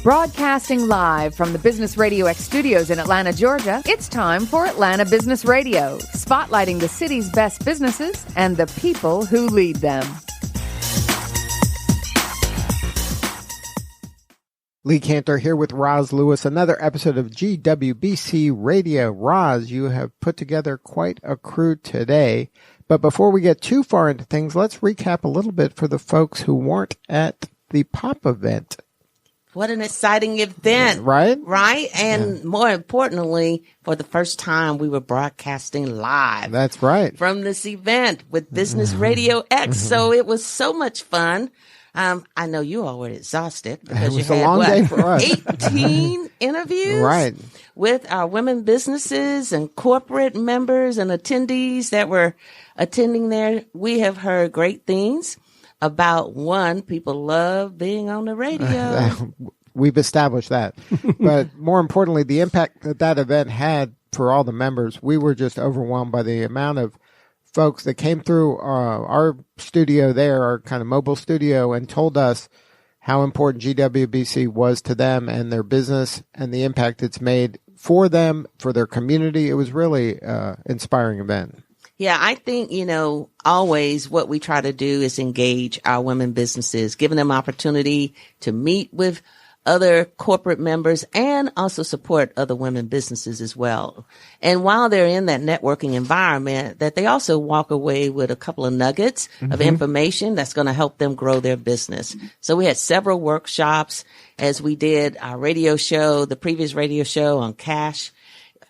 Broadcasting live from the Business Radio X studios in Atlanta, Georgia, it's time for Atlanta Business Radio, spotlighting the city's best businesses and the people who lead them. Lee Cantor here with Roz Lewis, another episode of GWBC Radio. Roz, you have put together quite a crew today. But before we get too far into things, let's recap a little bit for the folks who weren't at the POP event. What an exciting event. Right? Right? And more importantly, for the first time, we were broadcasting live. That's right. From this event with Business Radio X. So it was so much fun. I know you all were exhausted because you had, a long day for us. 18 interviews. Right. With our women businesses and corporate members and attendees that were attending there. We have heard great things about, one, people love being on the radio. We've established that. But more importantly, the impact that that event had for all the members, we were just overwhelmed by the amount of folks that came through our studio there, our kind of mobile studio, and told us how important GWBC was to them and their business and the impact it's made for them, for their community. It was really inspiring event. Yeah, I think, always what we try to do is engage our women businesses, giving them opportunity to meet with other corporate members and also support other women businesses as well. And while they're in that networking environment, that they also walk away with a couple of nuggets of information that's going to help them grow their business. So we had several workshops as we did our radio show, the previous radio show on cash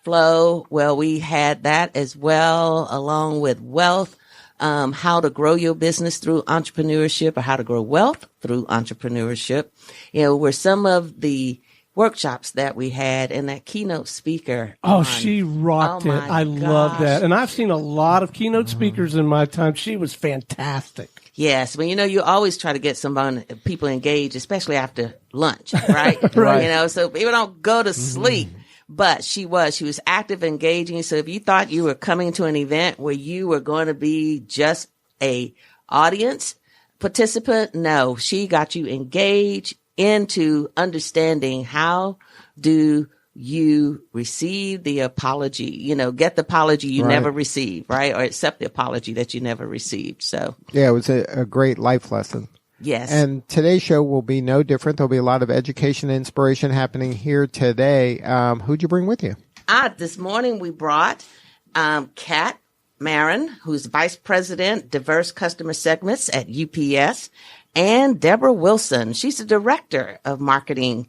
flow. Well, we had that as well, along with wealth, how to grow your business through entrepreneurship or how to grow wealth through entrepreneurship. Were some of the workshops that we had, and that keynote speaker. She rocked it. I love that. And I've seen a lot of keynote speakers in my time. She was fantastic. Yes. Well, you always try to get people engaged, especially after lunch, right? Right. So people don't go to sleep. But she was active, engaging. So if you thought you were coming to an event where you were going to be just a audience participant, no, she got you engaged into understanding how do you receive the apology, get the apology you never received, right? Or accept the apology that you never received. So yeah, it was a great life lesson. Yes. And today's show will be no different. There'll be a lot of education and inspiration happening here today. Who'd you bring with you? This morning we brought Kathleen Marren, who's Vice President, Diverse Customer Segments at UPS, and Debra Wilson. She's the Director of Marketing,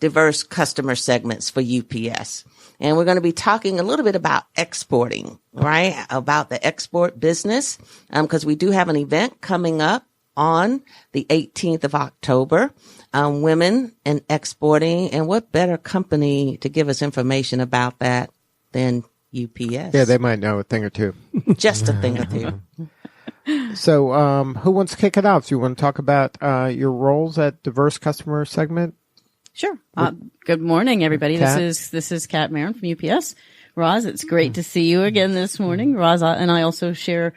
Diverse Customer Segments for UPS. And we're going to be talking a little bit about exporting, right? About the export business, because we do have an event coming up on the 18th of October, women in exporting. And what better company to give us information about that than UPS? Yeah, they might know a thing or two. Just a thing or two. So who wants to kick it off? Do you want to talk about your roles at Diverse Customer Segment? Sure. Good morning, everybody. Kat? This is Kathleen Marren from UPS. Roz, it's great to see you again this morning. Roz and I also share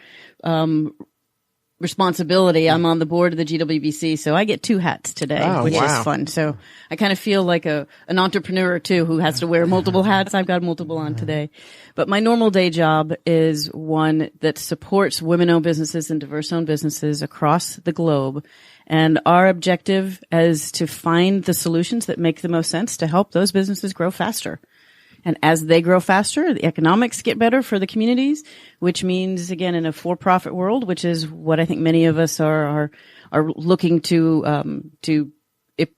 responsibility. I'm on the board of the GWBC, so I get two hats today, which is fun. So I kind of feel like an entrepreneur too, who has to wear multiple hats. I've got multiple on today. But my normal day job is one that supports women-owned businesses and diverse-owned businesses across the globe. And our objective is to find the solutions that make the most sense to help those businesses grow faster. And as they grow faster, the economics get better for the communities, which means, again, in a for-profit world, which is what I think many of us are looking to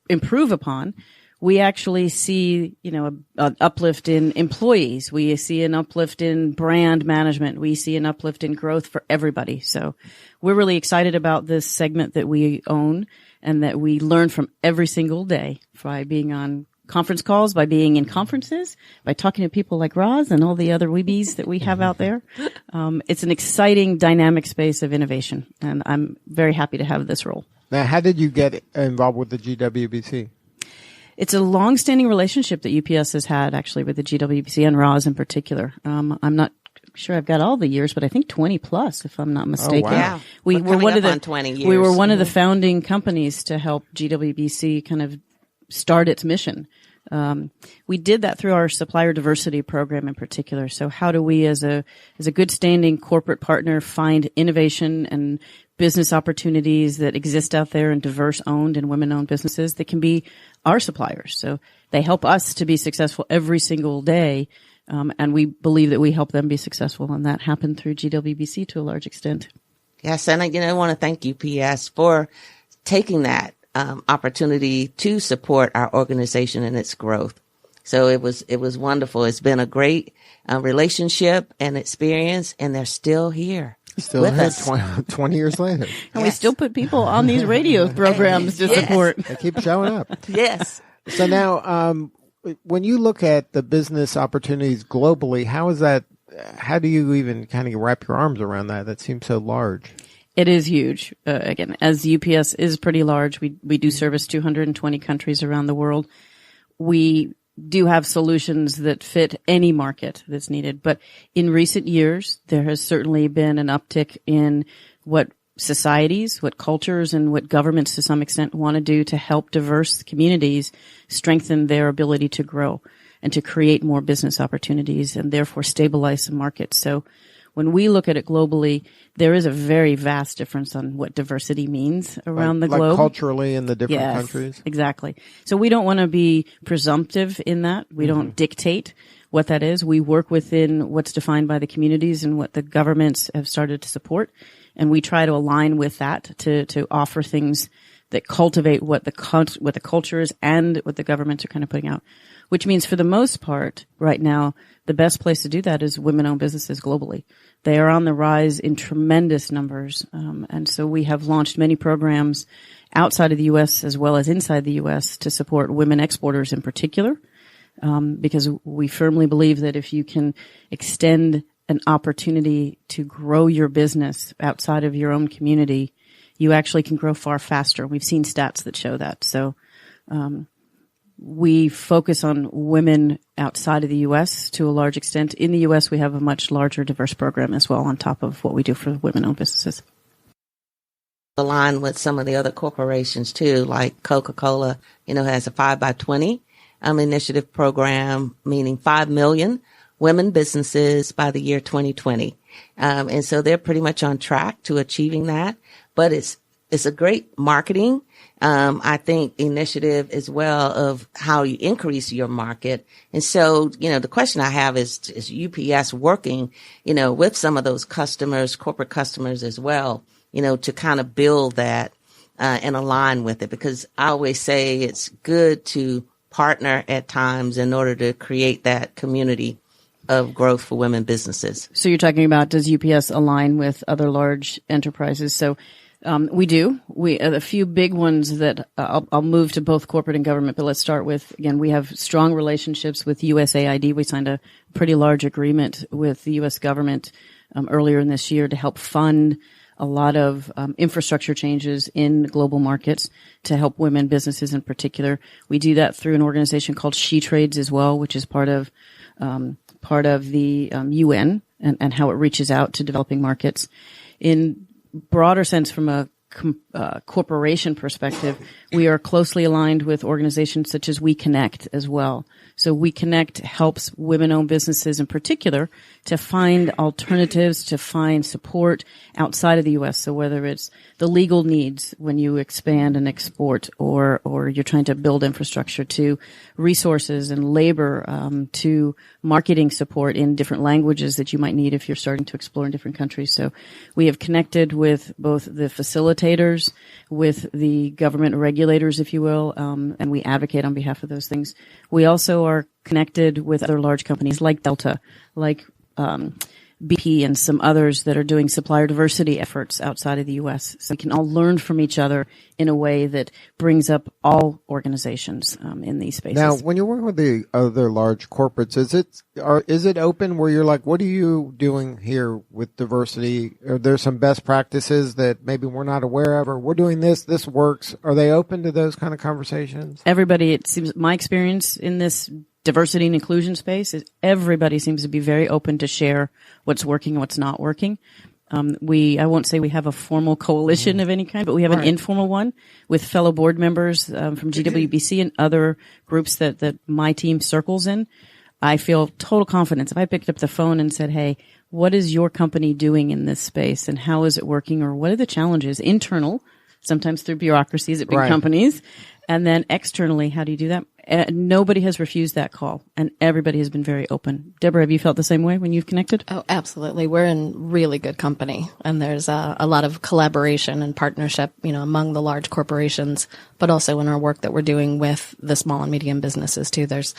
improve upon, we actually see, an uplift in employees. We see an uplift in brand management. We see an uplift in growth for everybody. So we're really excited about this segment that we own and that we learn from every single day by being on conference calls, by being in conferences, by talking to people like Roz and all the other weebies that we have out there. It's an exciting, dynamic space of innovation, and I'm very happy to have this role. Now, how did you get involved with the GWBC? It's a long-standing relationship that UPS has had, actually, with the GWBC and Roz in particular. I'm not sure I've got all the years, but I think 20 plus, if I'm not mistaken. Oh, wow. Yeah. We were one of the 20 years. We were one of the founding companies to help GWBC kind of start its mission. We did that through our supplier diversity program in particular. So how do we as a good standing corporate partner find innovation and business opportunities that exist out there in diverse owned and women owned businesses that can be our suppliers? So they help us to be successful every single day. And we believe that we help them be successful. And that happened through GWBC to a large extent. Yes. And I want to thank UPS for taking that opportunity to support our organization and its growth. So it was wonderful. It's been a great relationship and experience, and they're still here. Still with here us. 20 years later. And we still put people on these radio programs to support. They keep showing up. Yes. So now, when you look at the business opportunities globally, how do you even kind of wrap your arms around that? That seems so large. It is huge. Again, as UPS is pretty large, we do service 220 countries around the world. We do have solutions that fit any market that's needed. But in recent years, there has certainly been an uptick in what societies, what cultures, and what governments to some extent want to do to help diverse communities strengthen their ability to grow and to create more business opportunities and therefore stabilize some markets. So when we look at it globally, there is a very vast difference on what diversity means around the globe. Like culturally in the different countries? Exactly. So we don't want to be presumptive in that. We don't dictate what that is. We work within what's defined by the communities and what the governments have started to support. And we try to align with that to offer things that cultivate what the culture is and what the governments are kind of putting out. Which means for the most part, right now, the best place to do that is women-owned businesses globally. They are on the rise in tremendous numbers. And so we have launched many programs outside of the U.S. as well as inside the U.S. to support women exporters in particular, because we firmly believe that if you can extend an opportunity to grow your business outside of your own community, you actually can grow far faster. We've seen stats that show that. So, we focus on women outside of the U.S. to a large extent. In the U.S., we have a much larger diverse program as well on top of what we do for women-owned businesses. Align with some of the other corporations too, like Coca-Cola, has a 5x20 initiative program, meaning 5 million women businesses by the year 2020. And so they're pretty much on track to achieving that. But it's a great marketing I think initiative as well of how you increase your market. And so, the question I have is UPS working, with some of those customers, corporate customers as well, to kind of build that, and align with it? Because I always say it's good to partner at times in order to create that community of growth for women businesses. So you're talking about, does UPS align with other large enterprises? So we do. A few big ones that I'll move to both corporate and government, but let's start with, again, we have strong relationships with USAID. We signed a pretty large agreement with the U.S. government earlier in this year to help fund a lot of infrastructure changes in global markets to help women businesses in particular. We do that through an organization called She Trades as well, which is part of the UN and how it reaches out to developing markets. In broader sense, from a corporation perspective, we are closely aligned with organizations such as We Connect as well. So We Connect helps women-owned businesses in particular to find alternatives, to find support outside of the U.S. So whether it's the legal needs when you expand and export, or you're trying to build infrastructure, to resources and labor, to marketing support in different languages that you might need if you're starting to explore in different countries. So we have connected with both the facilitators, with the government regulators, if you will, and we advocate on behalf of those things. We also are connected with other large companies like Delta, like BP, and some others that are doing supplier diversity efforts outside of the U.S. So we can all learn from each other in a way that brings up all organizations in these spaces. Now, when you're working with the other large corporates, is it open where you're like, what are you doing here with diversity? Are there some best practices that maybe we're not aware of, or we're doing this works? Are they open to those kind of conversations? Everybody, it seems, my experience in this diversity and inclusion space is everybody seems to be very open to share what's working and what's not working. I won't say we have a formal coalition of any kind, but we have an informal one with fellow board members from GWBC and other groups that my team circles in. I feel total confidence. If I picked up the phone and said, hey, what is your company doing in this space and how is it working, or what are the challenges internal, sometimes through bureaucracies at big companies, and then externally, how do you do that? Nobody has refused that call, and everybody has been very open. Debra, have you felt the same way when you've connected? Oh, absolutely. We're in really good company, and there's a lot of collaboration and partnership, among the large corporations, but also in our work that we're doing with the small and medium businesses too. There's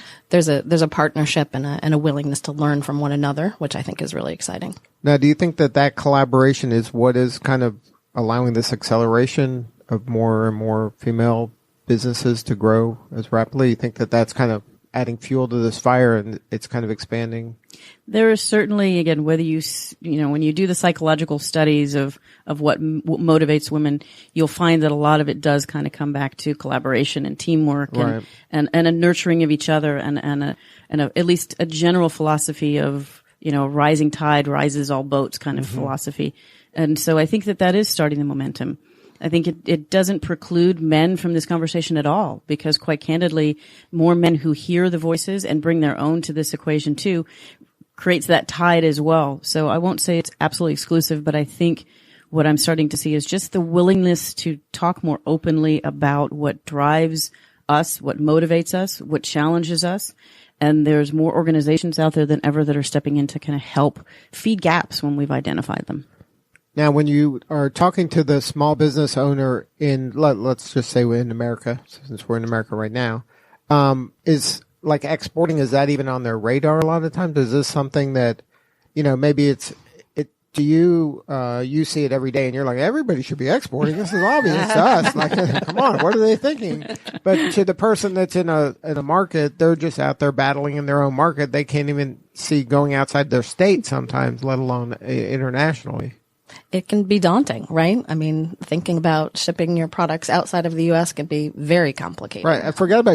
a partnership and a willingness to learn from one another, which I think is really exciting. Now, do you think that collaboration is what is kind of allowing this acceleration of more and more female businesses to grow as rapidly? You think that that's kind of adding fuel to this fire and it's kind of expanding? There is certainly, again, whether when you do the psychological studies of what motivates women, you'll find that a lot of it does kind of come back to collaboration and teamwork and a nurturing of each other and at least a general philosophy of, rising tide rises all boats kind of philosophy. And so I think that is starting the momentum. I think it doesn't preclude men from this conversation at all, because quite candidly, more men who hear the voices and bring their own to this equation too creates that tide as well. So I won't say it's absolutely exclusive, but I think what I'm starting to see is just the willingness to talk more openly about what drives us, what motivates us, what challenges us. And there's more organizations out there than ever that are stepping in to kind of help feed gaps when we've identified them. Now, when you are talking to the small business owner let's just say we're in America, since we're in America right now, is like exporting, is that even on their radar a lot of times? Is this something that, maybe do you see it every day and you're like, everybody should be exporting. This is obvious to us. Like, come on, what are they thinking? But to the person that's in a market, they're just out there battling in their own market. They can't even see going outside their state sometimes, let alone internationally. It can be daunting, right? I mean, thinking about shipping your products outside of the U.S. can be very complicated. Right. I forget about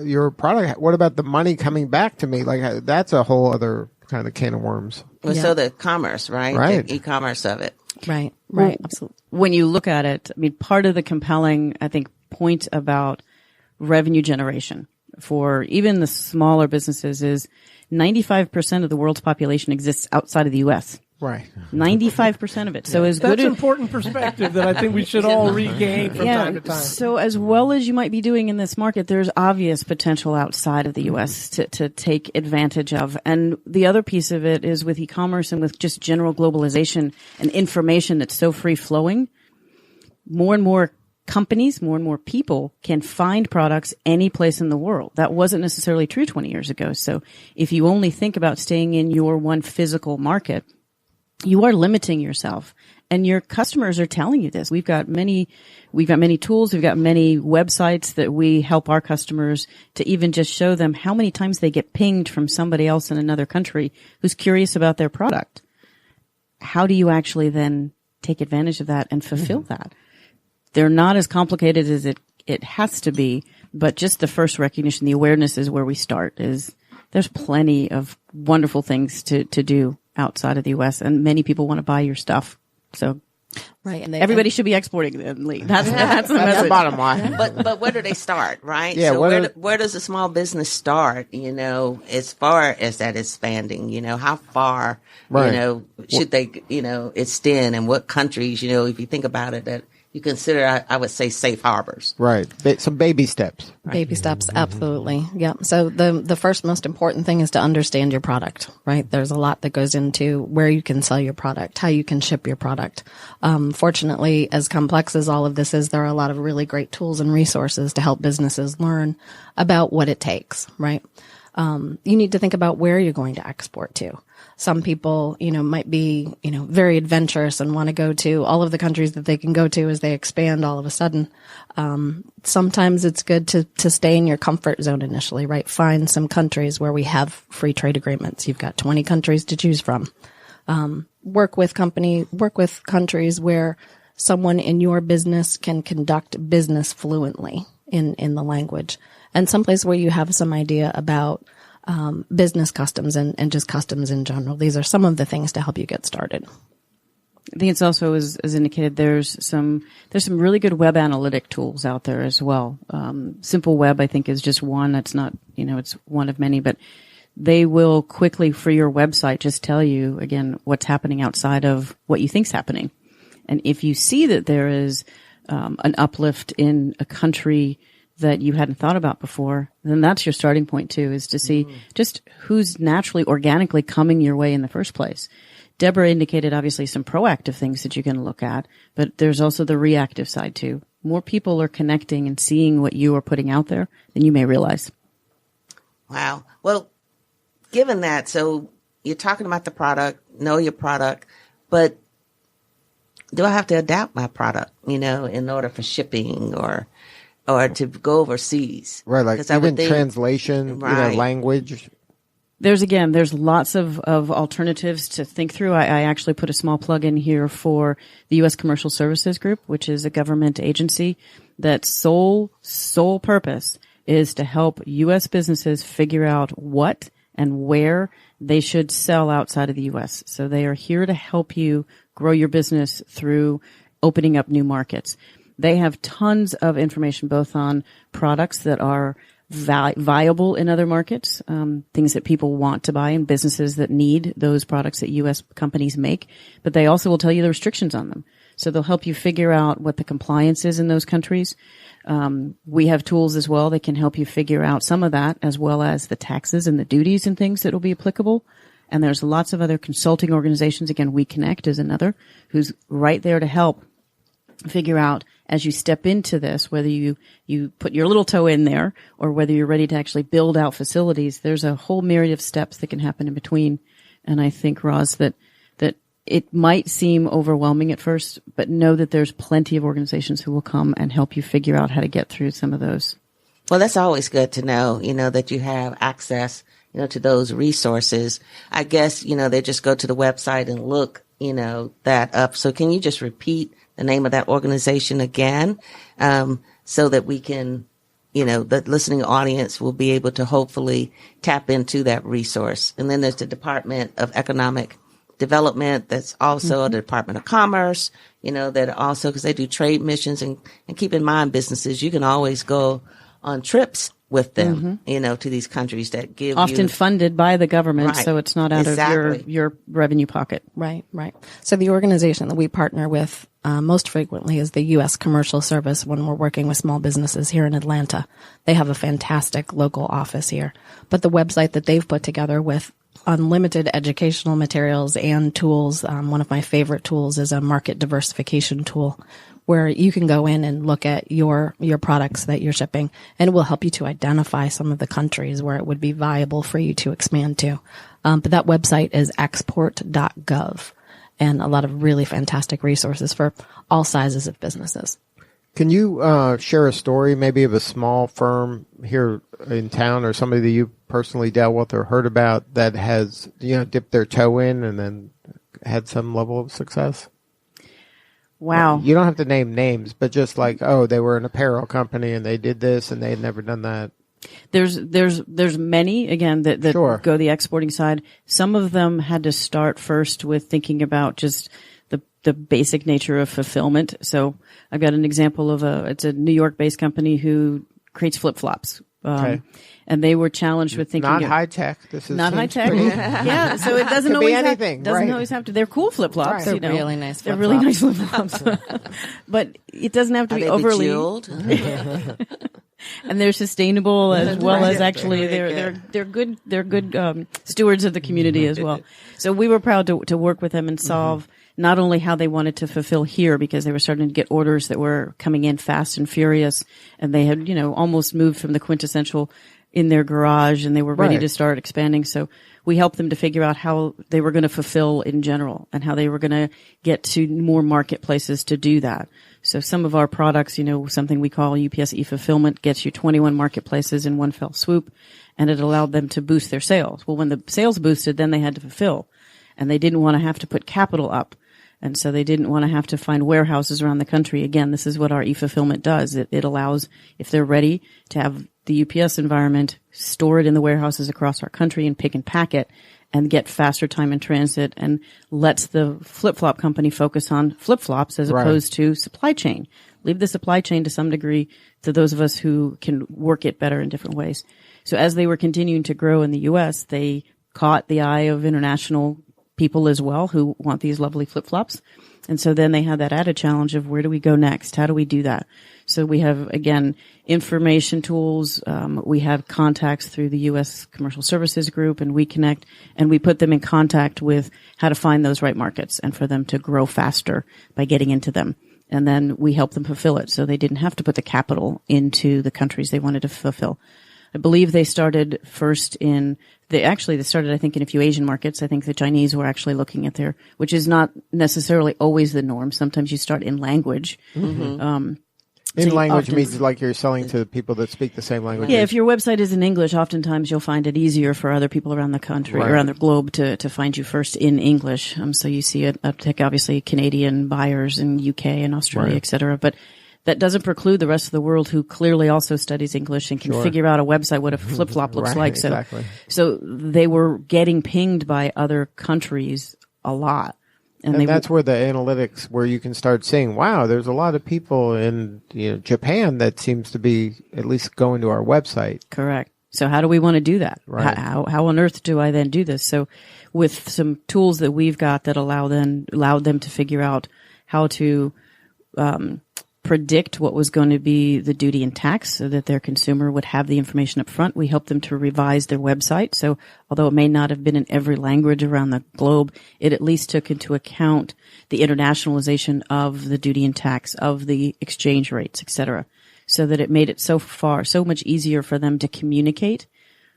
your product. What about the money coming back to me? Like, that's a whole other kind of can of worms. Well, so the commerce, right? The e-commerce of it. Right. Absolutely. When you look at it, I mean, part of the compelling, I think, point about revenue generation for even the smaller businesses is 95% of the world's population exists outside of the U.S. Right. 95% of it. So as good That's important perspective that I think we should all regain from time to time. So as well as you might be doing in this market, there's obvious potential outside of the U.S. to take advantage of. And the other piece of it is with e-commerce and with just general globalization and information that's so free flowing, more and more companies, more and more people can find products any place in the world. That wasn't necessarily true 20 years ago. So if you only think about staying in your one physical market, you are limiting yourself, and your customers are telling you this. We've got many tools. We've got many websites that we help our customers to even just show them how many times they get pinged from somebody else in another country who's curious about their product. How do you actually then take advantage of that and fulfill that? They're not as complicated as it has to be, but just the first recognition, the awareness is where we start. There's plenty of wonderful things to do outside of the U.S., and many people want to buy your stuff. So right, and everybody should be exporting them, Lee. That's the message. The bottom line. But where do they start, right? Yeah, so where does a small business start, as far as that expanding, how far, should they, extend, and what countries, if you think about it, that you consider, I would say, safe harbors. Right. Some baby steps. Baby steps, absolutely. Yeah. So the first most important thing is to understand your product, right? There's a lot that goes into where you can sell your product, how you can ship your product. Fortunately, as complex as all of this is, there are a lot of really great tools and resources to help businesses learn about what it takes, right? You need to think about where you're going to export to. Some people, might be, very adventurous and want to go to all of the countries that they can go to as they expand all of a sudden. Sometimes it's good to stay in your comfort zone initially, right? Find some countries where we have free trade agreements. You've got 20 countries to choose from. Work with countries where someone in your business can conduct business fluently in the language, and someplace where you have some idea about business customs and just customs in general. These are some of the things to help you get started. I think it's also, as indicated, there's some really good web analytic tools out there as well. Simple Web, I think, is just one. It's not, it's one of many, but they will quickly, for your website, just tell you, again, what's happening outside of what you think's happening. And if you see that there is an uplift in a country that you hadn't thought about before, then that's your starting point too, is to see just who's naturally, organically coming your way in the first place. Debra indicated obviously some proactive things that you can look at, but there's also the reactive side too. More people are connecting and seeing what you are putting out there than you may realize. Wow. Well, given that, so you're talking about the product, know your product, but do I have to adapt my product, in order for shipping or to go overseas? Right, like even translation, right. Language. There's lots of alternatives to think through. I actually put a small plug in here for the U.S. Commercial Services Group, which is a government agency that sole purpose is to help U.S. businesses figure out what and where they should sell outside of the U.S. So they are here to help you grow your business through opening up new markets. They have tons of information both on products that are viable in other markets, things that people want to buy and businesses that need those products that U.S. companies make, but they also will tell you the restrictions on them. So they'll help you figure out what the compliance is in those countries. We have tools as well that can help you figure out some of that, as well as the taxes and the duties and things that will be applicable. And there's lots of other consulting organizations. Again, We Connect is another who's right there to help figure out as you step into this, whether you put your little toe in there or whether you're ready to actually build out facilities. There's a whole myriad of steps that can happen in between. And I think, Roz, that it might seem overwhelming at first, but know that there's plenty of organizations who will come and help you figure out how to get through some of those. Well, that's always good to know, that you have access, to those resources. I guess, they just go to the website and look, that up. So can you just repeat the name of that organization again, so that we can, the listening audience will be able to hopefully tap into that resource. And then there's the Department of Economic Development. That's also the Department of Commerce, that also, because they do trade missions, and keep in mind, businesses, you can always go on trips with them, to these countries that give often funded by the government, right. So it's not out of your revenue pocket. Right. So the organization that we partner with most frequently is the U.S. Commercial Service when we're working with small businesses here in Atlanta. They have a fantastic local office here. But the website that they've put together with unlimited educational materials and tools, one of my favorite tools is a market diversification tool, where you can go in and look at your products that you're shipping, and it will help you to identify some of the countries where it would be viable for you to expand to. But that website is export.gov, and a lot of really fantastic resources for all sizes of businesses. Can you share a story maybe of a small firm here in town or somebody that you personally dealt with or heard about that has, dipped their toe in and then had some level of success? Wow. You don't have to name names, but just like, they were an apparel company and they did this and they had never done that. There's many, again, that Sure. go the exporting side. Some of them had to start first with thinking about just the basic nature of fulfillment. So I've got an example of it's a New York-based company who creates flip-flops. Okay. And they were challenged with thinking not high tech. This is not high tech. Yeah, so it doesn't always anything. Doesn't always have to. They're cool flip flops. Right. They're really nice. They're really nice flip flops. But it doesn't have to be overly. Bejeweled? And they're sustainable as well as actually they're good stewards of the community as well. So we were proud to work with them and solve not only how they wanted to fulfill here, because they were starting to get orders that were coming in fast and furious, and they had almost moved from the quintessential in their garage, and they were ready to start expanding. So we helped them to figure out how they were going to fulfill in general and how they were going to get to more marketplaces to do that. So some of our products, something we call UPS e-fulfillment, gets you 21 marketplaces in one fell swoop, and it allowed them to boost their sales. Well, when the sales boosted, then they had to fulfill, and they didn't want to have to put capital up. And so they didn't want to have to find warehouses around the country. Again, this is what our e-fulfillment does. It allows, if they're ready, to have the UPS environment store it in the warehouses across our country and pick and pack it and get faster time in transit, and lets the flip-flop company focus on flip-flops as opposed to supply chain. Leave the supply chain to some degree to those of us who can work it better in different ways. So as they were continuing to grow in the U.S., they caught the eye of international people as well who want these lovely flip-flops. And so then they had that added challenge of where do we go next? How do we do that? So we have, again, information tools. We have contacts through the U.S. Commercial Services Group and We Connect, and we put them in contact with how to find those right markets and for them to grow faster by getting into them. And then we help them fulfill it so they didn't have to put the capital into the countries they wanted to fulfill. I believe they started first they started, I think, in a few Asian markets. I think the Chinese were actually looking at which is not necessarily always the norm. Sometimes you start in language. Mm-hmm. In language means like you're selling to people that speak the same language. Yeah, if your website is in English, oftentimes you'll find it easier for other people around the country, around the globe to find you first in English. So you see an uptick, obviously, Canadian buyers in UK and Australia, et cetera. But that doesn't preclude the rest of the world who clearly also studies English and can figure out a website, what a flip-flop looks like. So they were getting pinged by other countries a lot. And that's where the analytics, where you can start seeing, wow, there's a lot of people in Japan that seems to be at least going to our website. Correct. So how do we want to do that? Right. How on earth do I then do this? So with some tools that we've got that allowed them to figure out how to predict what was going to be the duty and tax so that their consumer would have the information up front. We helped them to revise their website. So although it may not have been in every language around the globe, it at least took into account the internationalization of the duty and tax, of the exchange rates, et cetera, so that it made it so much easier for them to communicate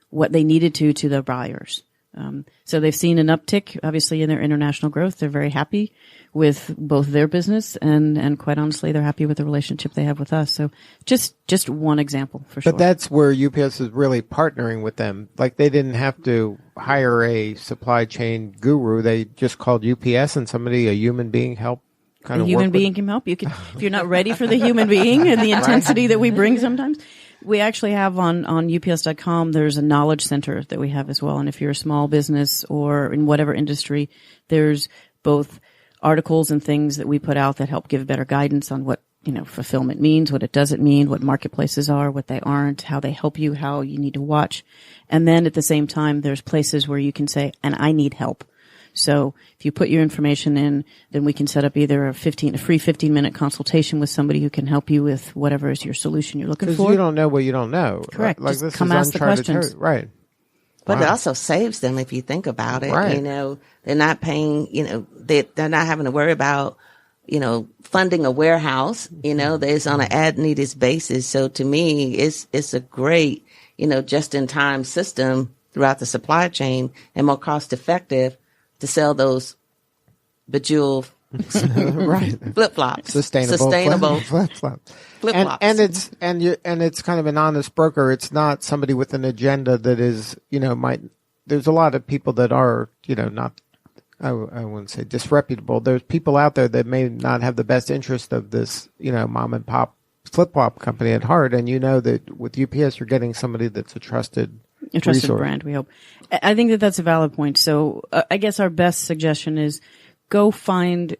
what they needed to their buyers. So they've seen an uptick, obviously, in their international growth. They're very happy with both their business and quite honestly, they're happy with the relationship they have with us. So just one example for sure. But that's where UPS is really partnering with them. Like they didn't have to hire a supply chain guru. They just called UPS and a human being, helped kind of work. A human being can help. You can, if you're not ready for the human being and the intensity that we bring sometimes. We actually have on UPS.com, there's a knowledge center that we have as well. And if you're a small business or in whatever industry, there's both articles and things that we put out that help give better guidance on what, fulfillment means, what it doesn't mean, what marketplaces are, what they aren't, how they help you, how you need to watch. And then at the same time, there's places where you can say, and I need help. So if you put your information in, then we can set up either a free 15-minute consultation with somebody who can help you with whatever is your solution you're looking for. Because you don't know what you don't know. Correct. Like just this come is ask the questions. Right. But it also saves them if you think about it. Right. They're not paying, they're not having to worry about, funding a warehouse, there's on an as-needed basis. So to me, it's a great, just-in-time system throughout the supply chain and more cost-effective to sell those bejeweled flip-flops. Sustainable flip-flops. Flip-flops. And it's kind of an honest broker. It's not somebody with an agenda that is, there's a lot of people that are, not, I wouldn't say disreputable. There's people out there that may not have the best interest of this, mom and pop flip-flop company at heart. And that with UPS, you're getting somebody that's a trusted resource. Brand, we hope. I think that's a valid point. So I guess our best suggestion is go find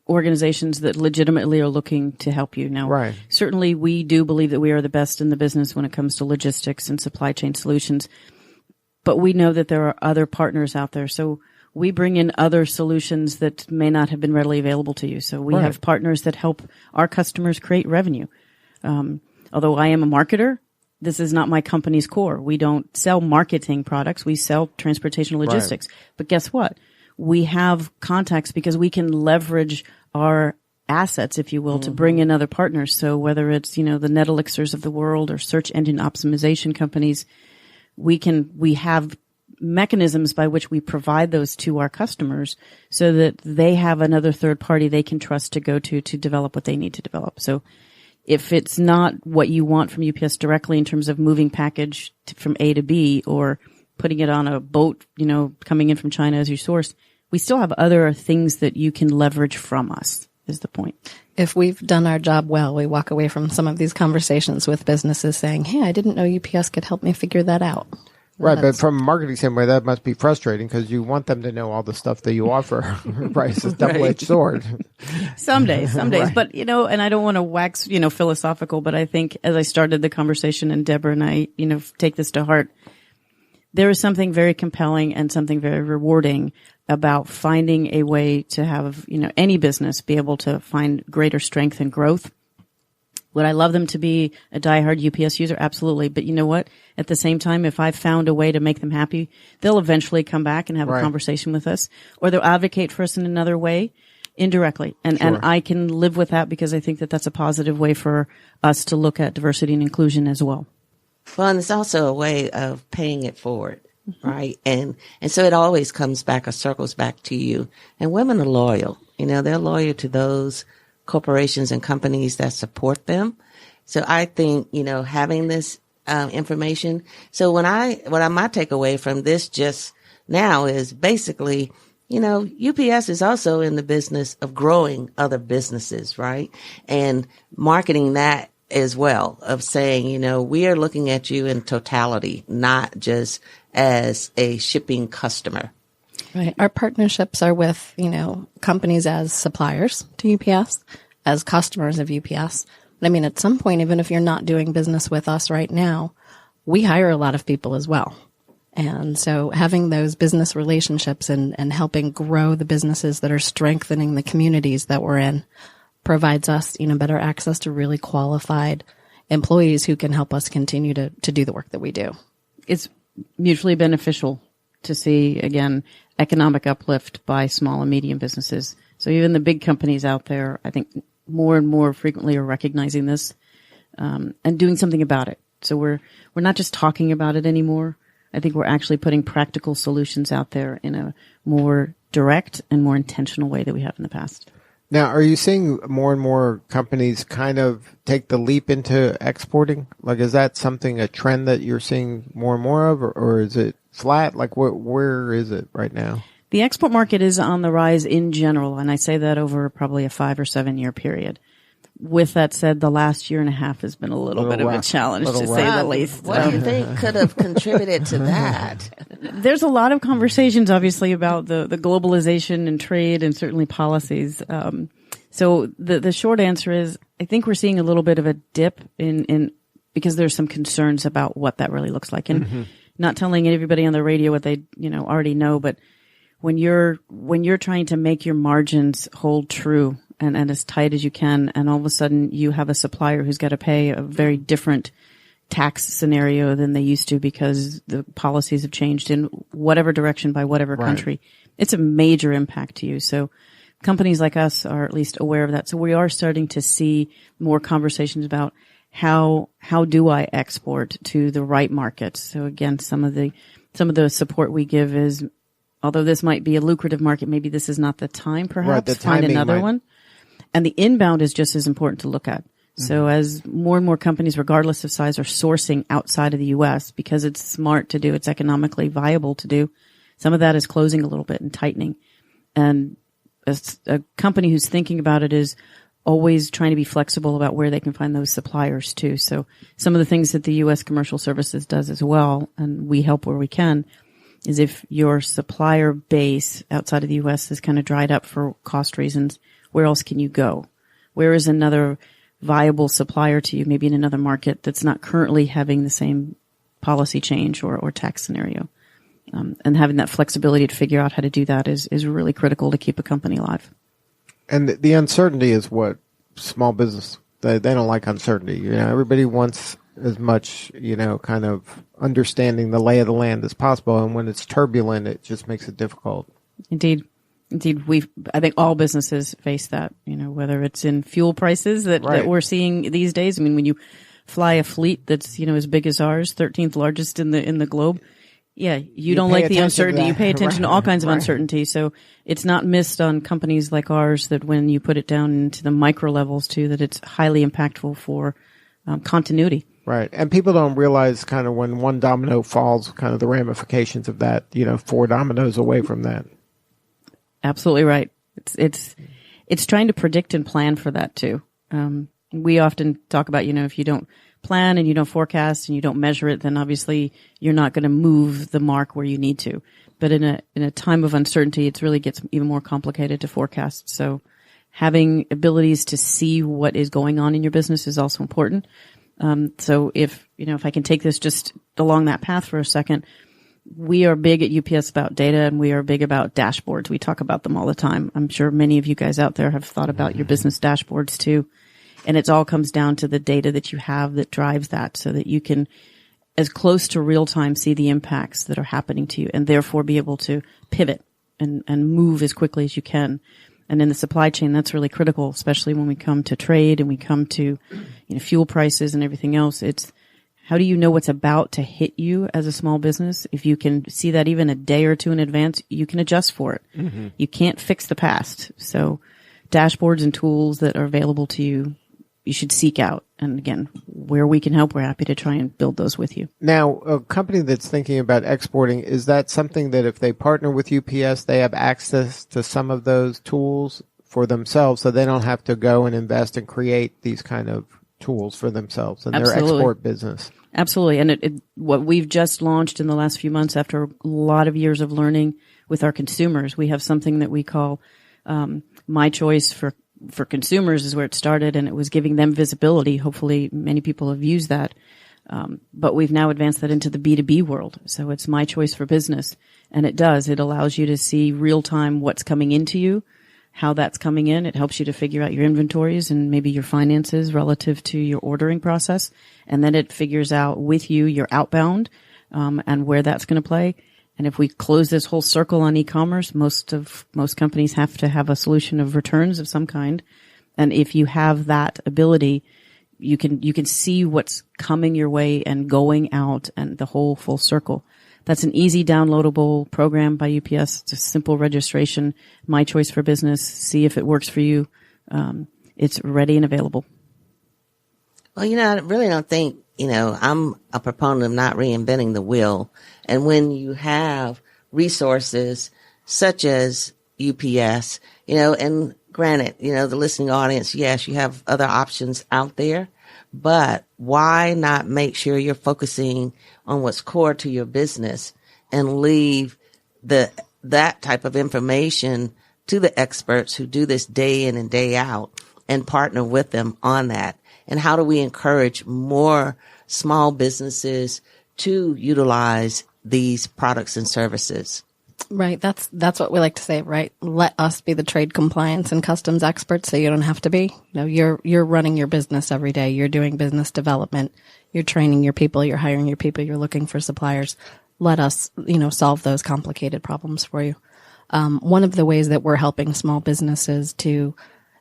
organizations that legitimately are looking to help you. Now, certainly we do believe that we are the best in the business when it comes to logistics and supply chain solutions, but we know that there are other partners out there. So we bring in other solutions that may not have been readily available to you. So we have partners that help our customers create revenue. Although I am a marketer, this is not my company's core. We don't sell marketing products. We sell transportation logistics. But guess what? We have contacts because we can leverage our assets, if you will, to bring in other partners. So whether it's, the Netelixirs of the world or search engine optimization companies, we have mechanisms by which we provide those to our customers so that they have another third party they can trust to go to develop what they need to develop. So if it's not what you want from UPS directly in terms of moving package from A to B or putting it on a boat, coming in from China as your source, we still have other things that you can leverage from us, is the point. If we've done our job well, we walk away from some of these conversations with businesses saying, hey, I didn't know UPS could help me figure that out. Right, but from a marketing standpoint, that must be frustrating because you want them to know all the stuff that you offer. Right, it's a double-edged sword. Some days. Right. But, and I don't want to wax, philosophical, but I think as I started the conversation, and Debra and I, take this to heart, there is something very compelling and something very rewarding about finding a way to have, any business be able to find greater strength and growth. Would I love them to be a diehard UPS user? Absolutely. But you know what? At the same time, if I've found a way to make them happy, they'll eventually come back and have a conversation with us, or they'll advocate for us in another way, indirectly. And I can live with that because I think that that's a positive way for us to look at diversity and inclusion as well. Well, and it's also a way of paying it forward, right? And so it always comes back or circles back to you. And women are loyal. They're loyal to those corporations and companies that support them. So I think, having this information. So my takeaway from this just now is basically, UPS is also in the business of growing other businesses, right? And marketing that as well, of saying, we are looking at you in totality, not just as a shipping customer. Right. Our partnerships are with, companies as suppliers to UPS, as customers of UPS. But at some point, even if you're not doing business with us right now, we hire a lot of people as well. And so having those business relationships and helping grow the businesses that are strengthening the communities that we're in provides us, better access to really qualified employees who can help us continue to do the work that we do. It's mutually beneficial to see, again, economic uplift by small and medium businesses. So even the big companies out there, I think more and more frequently are recognizing this, and doing something about it. So we're not just talking about it anymore. I think we're actually putting practical solutions out there in a more direct and more intentional way that we have in the past. Now, are you seeing more and more companies kind of take the leap into exporting? Like, is that a trend that you're seeing more and more of, or is it flat? Like, where is it right now? The export market is on the rise in general, and I say that over probably a 5 or 7 year period. With that said, the last year and a half has been a little bit of a challenge, to say the least. What do you think could have contributed to that? There's a lot of conversations, obviously, about the globalization and trade and certainly policies. So the short answer is, I think we're seeing a little bit of a dip in because there's some concerns about what that really looks like, and not telling everybody on the radio what they already know, but when you're trying to make your margins hold true and as tight as you can, and all of a sudden you have a supplier who's got to pay a very different tax scenario than they used to because the policies have changed in whatever direction by whatever country, it's a major impact to you. So companies like us are at least aware of that. So we are starting to see more conversations about how do I export to the right markets. So again, some of the support we give is, although this might be a lucrative market, maybe this is not the time perhaps to find another one. And the inbound is just as important to look at. So as more and more companies, regardless of size, are sourcing outside of the U.S. because it's smart to do, it's economically viable to do, some of that is closing a little bit and tightening. And a company who's thinking about it is always trying to be flexible about where they can find those suppliers too. So some of the things that the U.S. Commercial Services does as well, and we help where we can, is if your supplier base outside of the U.S. is kind of dried up for cost reasons, where else can you go? Where is another viable supplier to you, maybe in another market that's not currently having the same policy change or tax scenario? And having that flexibility to figure out how to do that is really critical to keep a company alive. And the uncertainty is what small business, they don't like uncertainty. Everybody wants as much, kind of understanding the lay of the land as possible. And when it's turbulent, it just makes it difficult. Indeed, I think all businesses face that, whether it's in fuel prices that we're seeing these days. I mean, when you fly a fleet that's, as big as ours, 13th largest in the globe. Yeah, you don't like the uncertainty. You pay attention to all kinds of uncertainty. So it's not missed on companies like ours that when you put it down into the micro levels too, that it's highly impactful for continuity. Right. And people don't realize kind of when one domino falls, kind of the ramifications of that, 4 dominoes away from that. Absolutely right. It's trying to predict and plan for that too. We often talk about, if you don't plan and you don't forecast and you don't measure it, then obviously you're not going to move the mark where you need to. But in a time of uncertainty, it really gets even more complicated to forecast. So having abilities to see what is going on in your business is also important. So if I can take this just along that path for a second, we are big at UPS about data, and we are big about dashboards. We talk about them all the time. I'm sure many of you guys out there have thought about your business dashboards too. And it all comes down to the data that you have that drives that, so that you can, as close to real time, see the impacts that are happening to you, and therefore be able to pivot and move as quickly as you can. And in the supply chain, that's really critical, especially when we come to trade and we come to, fuel prices and everything else. It's how do you know what's about to hit you as a small business? If you can see that even a day or two in advance, you can adjust for it. Mm-hmm. You can't fix the past. So dashboards and tools that are available to you, you should seek out. And again, where we can help, we're happy to try and build those with you. Now, a company that's thinking about exporting, is that something that if they partner with UPS, they have access to some of those tools for themselves, so they don't have to go and invest and create these kind of tools for themselves and Absolutely. Their export business? Absolutely. And what we've just launched in the last few months, after a lot of years of learning with our consumers, we have something that we call My Choice for consumers, is where it started, and it was giving them visibility. Hopefully many people have used that. But we've now advanced that into the B2B world. So it's My Choice for Business. And it allows you to see real time what's coming into you, how that's coming in. It helps you to figure out your inventories and maybe your finances relative to your ordering process. And then it figures out with you your outbound, and where that's going to play. And if we close this whole circle on e-commerce, most companies have to have a solution of returns of some kind. And if you have that ability, you can see what's coming your way and going out, and the whole full circle. That's an easy downloadable program by UPS. It's a simple registration, My Choice for Business. See if it works for you. It's ready and available. Well, I really don't think, I'm a proponent of not reinventing the wheel. And when you have resources such as UPS, and granted, the listening audience, yes, you have other options out there, but why not make sure you're focusing on what's core to your business and leave that type of information to the experts who do this day in and day out, and partner with them on that? And how do we encourage more small businesses to utilize these products and services? Right. That's what we like to say, right? Let us be the trade compliance and customs experts, so you don't have to be. You're running your business every day. You're doing business development. You're training your people. You're hiring your people. You're looking for suppliers. Let us, solve those complicated problems for you. One of the ways that we're helping small businesses to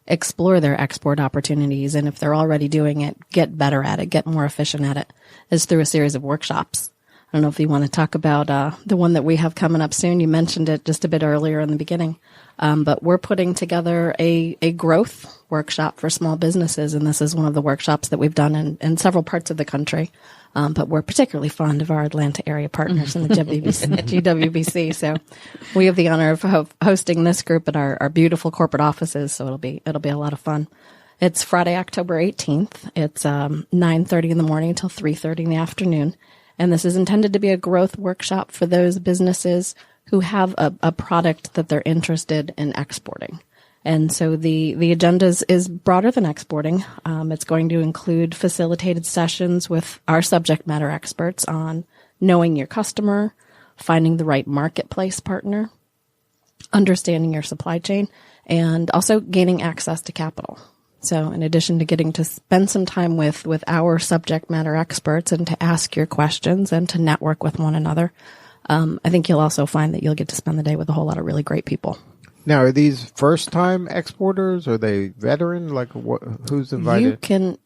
explore their export opportunities, and if they're already doing it, get better at it, get more efficient at it, is through a series of workshops. I don't know if you want to talk about the one that we have coming up soon. You mentioned it just a bit earlier in the beginning, but we're putting together a growth workshop for small businesses, and this is one of the workshops that we've done in several parts of the country. But we're particularly fond of our Atlanta area partners in the GWBC. So we have the honor of hosting this group at our beautiful corporate offices. So it'll be a lot of fun. It's Friday, October 18th. It's 9:30 in the morning until 3:30 in the afternoon. And this is intended to be a growth workshop for those businesses who have a product that they're interested in exporting. And so the agenda is broader than exporting. It's going to include facilitated sessions with our subject matter experts on knowing your customer, finding the right marketplace partner, understanding your supply chain, and also gaining access to capital. So in addition to getting to spend some time with our subject matter experts and to ask your questions and to network with one another, I think you'll also find that you'll get to spend the day with a whole lot of really great people. Now, are these first-time exporters? Are they veteran? Like, who's invited?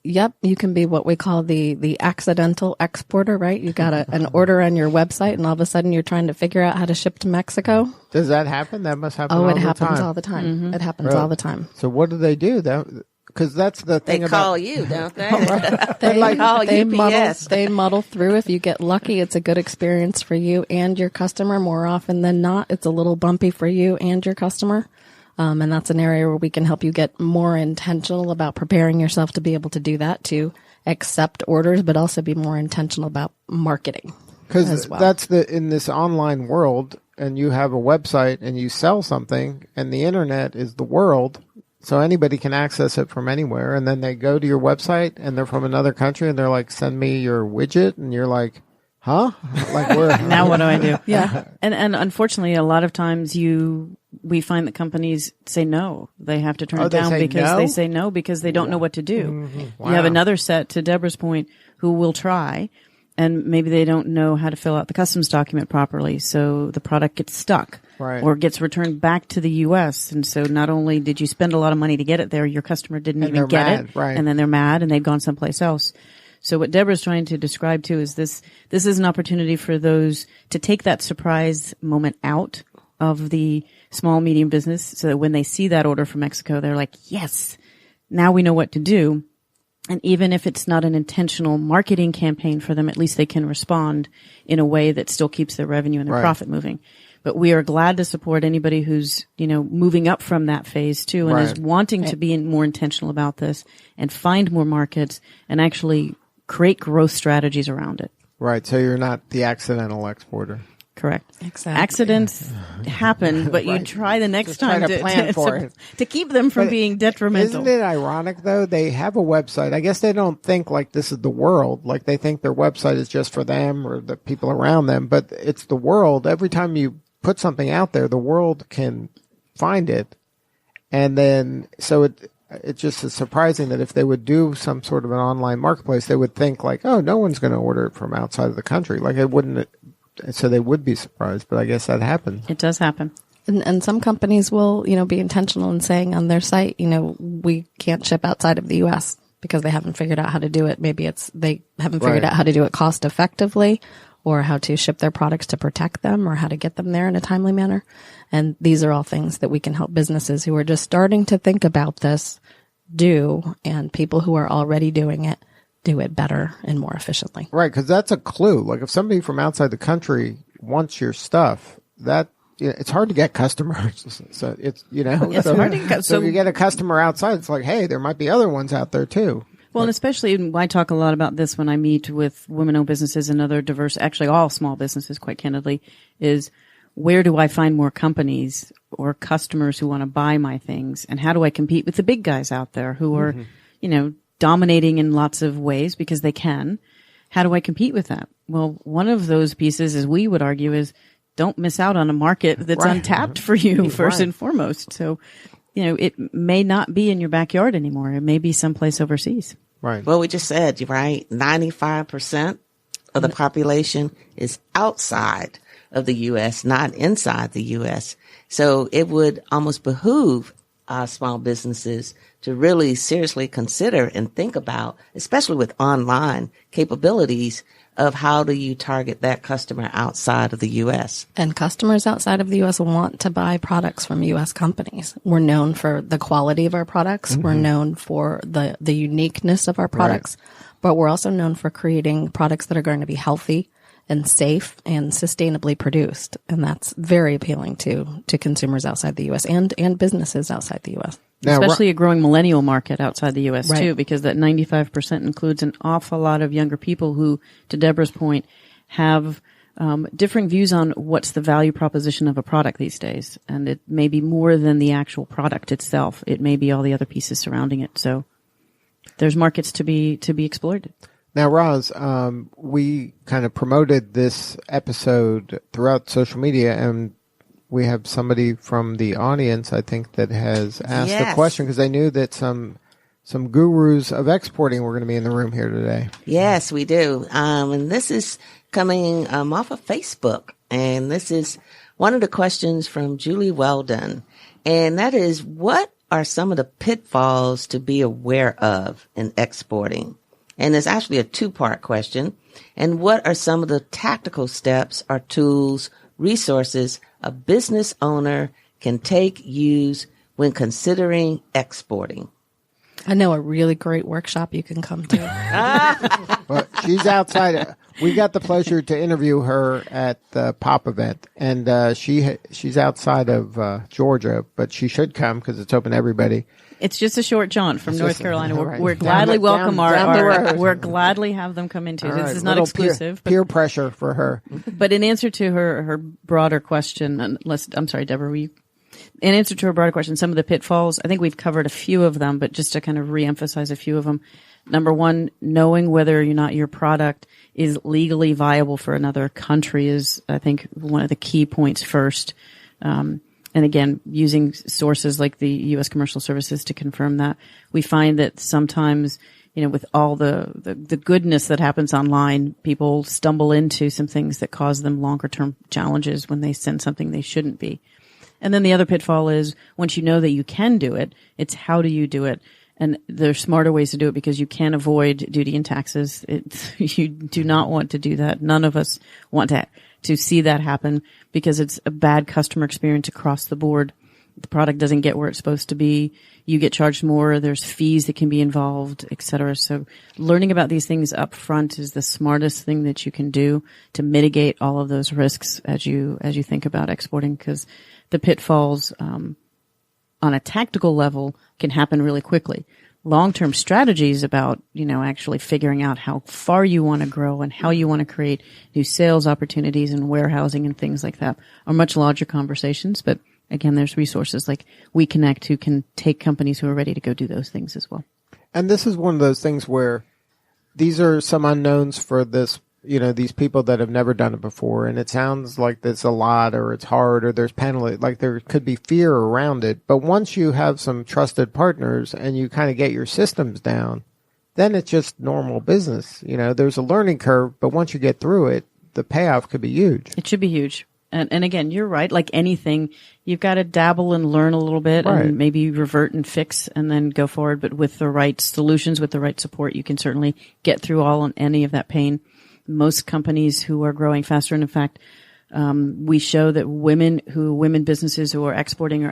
You can be what we call the accidental exporter, right? You got an order on your website, and all of a sudden you're trying to figure out how to ship to Mexico. Does that happen? That must happen all the time. Oh, it happens all the time. Mm-hmm. It happens all the time. So what do they do? Because that's the thing they call you, don't they? They call UPS. They muddle through. If you get lucky, it's a good experience for you and your customer. More often than not, it's a little bumpy for you and your customer. And that's an area where we can help you get more intentional about preparing yourself to be able to do that, to accept orders, but also be more intentional about marketing. Because that's in this online world, and you have a website and you sell something, and the internet is the world, so anybody can access it from anywhere. And then they go to your website, and they're from another country, and they're like, "Send me your widget," and you're like, "Huh? Like where?" Now what do I do? Yeah, and unfortunately, a lot of times we find that companies say no. They have to turn it down because they say no because they don't know what to do. Mm-hmm. Wow. You have another set, to Debra's point, who will try. And maybe they don't know how to fill out the customs document properly, so the product gets stuck or gets returned back to the U.S. And so not only did you spend a lot of money to get it there, your customer didn't even get it, and then they're mad and they've gone someplace else. So what Debra's trying to describe too is this is an opportunity for those to take that surprise moment out of the small, medium business, so that when they see that order from Mexico, they're like, yes, now we know what to do. And even if it's not an intentional marketing campaign for them, at least they can respond in a way that still keeps their revenue and their profit moving. But we are glad to support anybody who's, moving up from that phase too, and is wanting to be more intentional about this and find more markets and actually create growth strategies around it. Right. So you're not the accidental exporter. Correct. Exactly. Accidents happen, but you try the next time to plan for it. To keep them from being detrimental. Isn't it ironic, though? They have a website. I guess they don't think like this is the world. Like they think their website is just for them or the people around them, but it's the world. Every time you put something out there, the world can find it. And then, so it just is surprising that if they would do some sort of an online marketplace, they would think like, oh, no one's going to order it from outside of the country. Like it wouldn't. So they would be surprised, but I guess that happens. It does happen. And some companies will, be intentional in saying on their site, we can't ship outside of the U.S. because they haven't figured out how to do it. Maybe they haven't figured out how to do it cost effectively, or how to ship their products to protect them, or how to get them there in a timely manner. And these are all things that we can help businesses who are just starting to think about this do, and people who are already doing it do it better and more efficiently. Right, because that's a clue. Like if somebody from outside the country wants your stuff, it's hard to get customers. So it's it's hard to get. So if you get a customer outside, it's like, hey, there might be other ones out there too. Well, and especially I talk a lot about this when I meet with women-owned businesses and other diverse, actually all small businesses, quite candidly, is where do I find more companies or customers who want to buy my things, and how do I compete with the big guys out there who are, dominating in lots of ways because they can. How do I compete with that? Well, one of those pieces, as we would argue, is don't miss out on a market that's untapped for you first and foremost. So, it may not be in your backyard anymore. It may be someplace overseas. Right. Well, we just said, right, 95% of the population is outside of the U.S., not inside the U.S. So it would almost behoove small businesses to really seriously consider and think about, especially with online capabilities, of how do you target that customer outside of the U.S. And customers outside of the U.S. want to buy products from U.S. companies. We're known for the quality of our products. Mm-hmm. We're known for the uniqueness of our products, but we're also known for creating products that are going to be healthy and safe and sustainably produced. And that's very appealing to consumers outside the U.S. and businesses outside the U.S. Now, especially a growing millennial market outside the U.S. too, because that 95% includes an awful lot of younger people who, to Debra's point, have differing views on what's the value proposition of a product these days. And it may be more than the actual product itself. It may be all the other pieces surrounding it. So there's markets to be exploited. Now, Roz, we kind of promoted this episode throughout social media, and we have somebody from the audience, I think, that has asked a question because they knew that some gurus of exporting were going to be in the room here today. Yes, we do. And this is coming off of Facebook. And this is one of the questions from Julie Weldon. And that is, what are some of the pitfalls to be aware of in exporting? And it's actually a two-part question. And what are some of the tactical steps or tools, resources a business owner can use when considering exporting? I know a really great workshop you can come to. Well, she's outside. We got the pleasure to interview her at the POP event, and she's outside of Georgia, but she should come because it's open to everybody. It's just a short jaunt from North Carolina. Right. We're gladly welcome we're gladly have them come into. Right. This is not exclusive. Peer pressure for her. But in answer to her broader question, I'm sorry, Debra, in answer to her broader question, some of the pitfalls, I think we've covered a few of them, but just to kind of reemphasize a few of them. Number one, knowing whether or not your product is legally viable for another country is, I think, one of the key points first. And again, using sources like the U.S. Commercial Services to confirm that. We find that sometimes, with all the goodness that happens online, people stumble into some things that cause them longer term challenges when they send something they shouldn't be. And then the other pitfall is once you know that you can do it, it's how do you do it? And there's smarter ways to do it because you can avoid duty and taxes. You do not want to do that. None of us want to see that happen because it's a bad customer experience across the board. The product doesn't get where it's supposed to be. You get charged more. There's fees that can be involved, et cetera. So learning about these things up front is the smartest thing that you can do to mitigate all of those risks as you think about exporting, because the pitfalls, on a tactical level can happen really quickly. Long-term strategies about, actually figuring out how far you want to grow and how you want to create new sales opportunities and warehousing and things like that are much larger conversations. But again, there's resources like WeConnect who can take companies who are ready to go do those things as well. And this is one of those things where these are some unknowns for this, these people that have never done it before. And it sounds like it's a lot or it's hard or there's penalty, like there could be fear around it. But once you have some trusted partners and you kind of get your systems down, then it's just normal business. There's a learning curve, but once you get through it, the payoff could be huge. It should be huge. And again, you're right. Like anything, you've got to dabble and learn a little bit and maybe revert and fix and then go forward. But with the right solutions, with the right support, you can certainly get through any of that pain. Most companies who are growing faster, and in fact, we show that women businesses who are exporting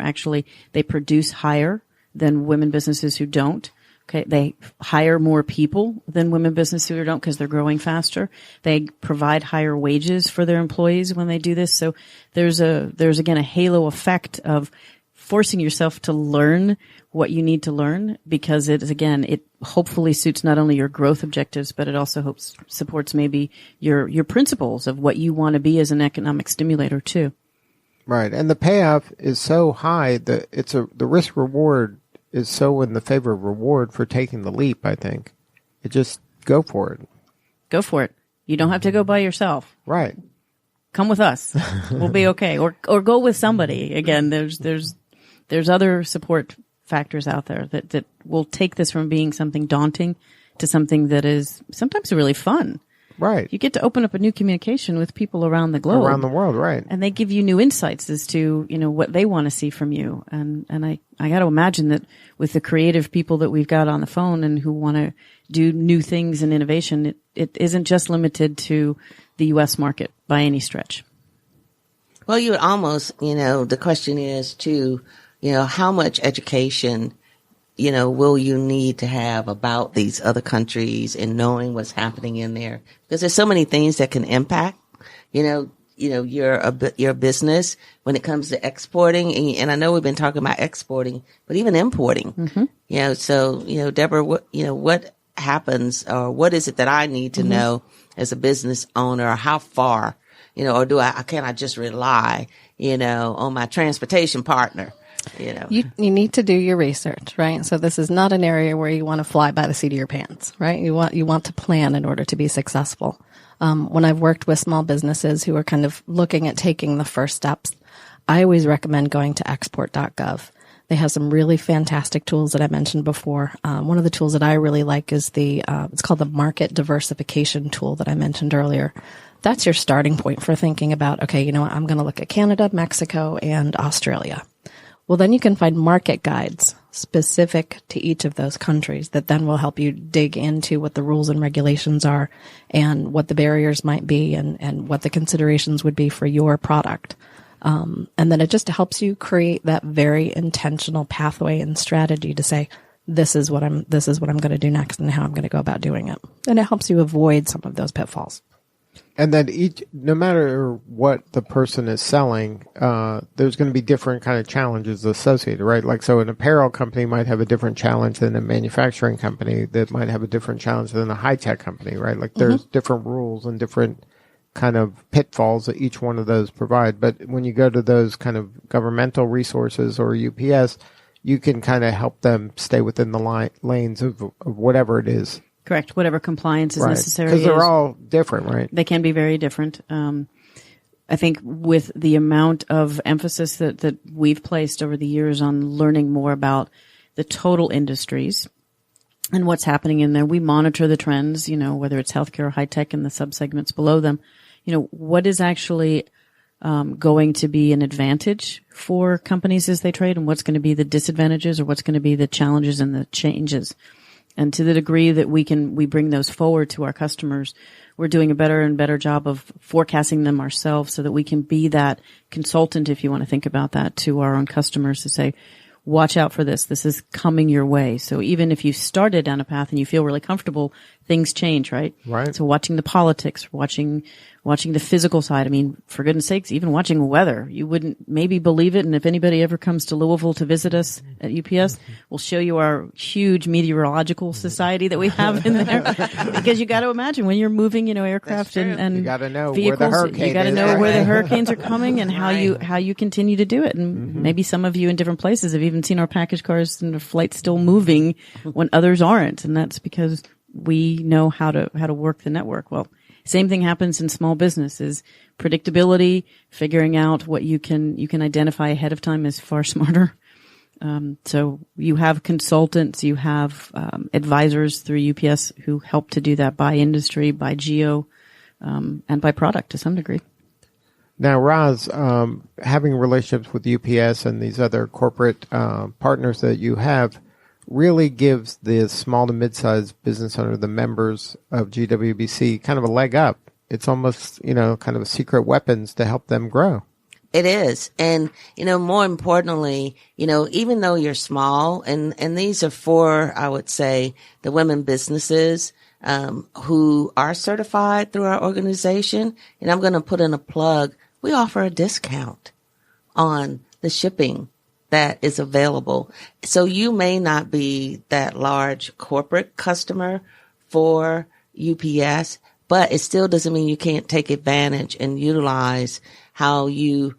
they produce higher than women businesses who don't. Okay. They hire more people than women businesses who don't because they're growing faster. They provide higher wages for their employees when they do this. So there's again a halo effect of forcing yourself to learn what you need to learn because it hopefully suits not only your growth objectives, but it also supports maybe your principles of what you want to be as an economic stimulator too. Right. And the payoff is so high that the risk reward is so in the favor of reward for taking the leap, I think. Just go for it. Go for it. You don't have to go by yourself. Right. Come with us. We'll be okay. Or go with somebody. Again, there's other support factors out there that will take this from being something daunting to something that is sometimes really fun. Right. You get to open up a new communication with people around the globe. Around the world, right. And they give you new insights as to, what they want to see from you. And I got to imagine that with the creative people that we've got on the phone and who want to do new things and innovation, it isn't just limited to the U.S. market by any stretch. Well, you would almost, the question is too, how much education, will you need to have about these other countries and knowing what's happening in there? Because there's so many things that can impact, your business when it comes to exporting. And I know we've been talking about exporting, but even importing, so, Debra, what happens or what is it that I need to know as a business owner, or how far, or can I just rely, on my transportation partner? You need to do your research, right? So this is not an area where you want to fly by the seat of your pants, right? You want to plan in order to be successful. When I've worked with small businesses who are kind of looking at taking the first steps, I always recommend going to export.gov. They have some really fantastic tools that I mentioned before. One of the tools that I really like is it's called the market diversification tool that I mentioned earlier. That's your starting point for thinking about, okay, I'm going to look at Canada, Mexico, and Australia. Well, then you can find market guides specific to each of those countries that then will help you dig into what the rules and regulations are and what the barriers might be and what the considerations would be for your product. And then it just helps you create that very intentional pathway and strategy to say, this is what I'm going to do next and how I'm going to go about doing it. And it helps you avoid some of those pitfalls. And then no matter what the person is selling, there's going to be different kind of challenges associated, right? Like, so an apparel company might have a different challenge than a manufacturing company that might have a different challenge than a high-tech company, right? Like, there's different rules and different kind of pitfalls that each one of those provide. But when you go to those kind of governmental resources or UPS, you can kind of help them stay within the lanes of whatever it is. Correct. Whatever compliance is necessary. Because they're all different, right? They can be very different. I think with the amount of emphasis that we've placed over the years on learning more about the total industries and what's happening in there, we monitor the trends, whether it's healthcare or high tech and the subsegments below them. What is actually going to be an advantage for companies as they trade, and what's going to be the disadvantages or what's going to be the challenges and the changes. And to the degree that we bring those forward to our customers, we're doing a better and better job of forecasting them ourselves so that we can be that consultant, if you want to think about that, to our own customers to say, watch out for this. This is coming your way. So even if you started down a path and you feel really comfortable, things change, right? Right. So watching the politics, watching the physical side. I mean, for goodness sakes, even watching weather. You wouldn't maybe believe it. And if anybody ever comes to Louisville to visit us at UPS, we'll show you our huge meteorological society that we have in there. Because you got to imagine when you're moving, aircraft and you got to know vehicles, where the hurricane you got to know where the hurricanes are coming and how you continue to do it. And maybe some of you in different places have even seen our package cars and the flights still moving when others aren't. And that's because we know how to work the network. Well, same thing happens in small businesses. Predictability, figuring out what you can identify ahead of time is far smarter. So you have consultants, you have advisors through UPS who help to do that by industry, by geo, and by product to some degree. Now, Roz, having relationships with UPS and these other corporate partners that you have really gives the small to mid-sized business owner, the members of GWBC, kind of a leg up. It's almost, kind of a secret weapons to help them grow. It is. And, more importantly, even though you're small, and these are for, I would say, the women businesses who are certified through our organization, and I'm going to put in a plug, we offer a discount on the shipping that is available. So you may not be that large corporate customer for UPS, but it still doesn't mean you can't take advantage and utilize how you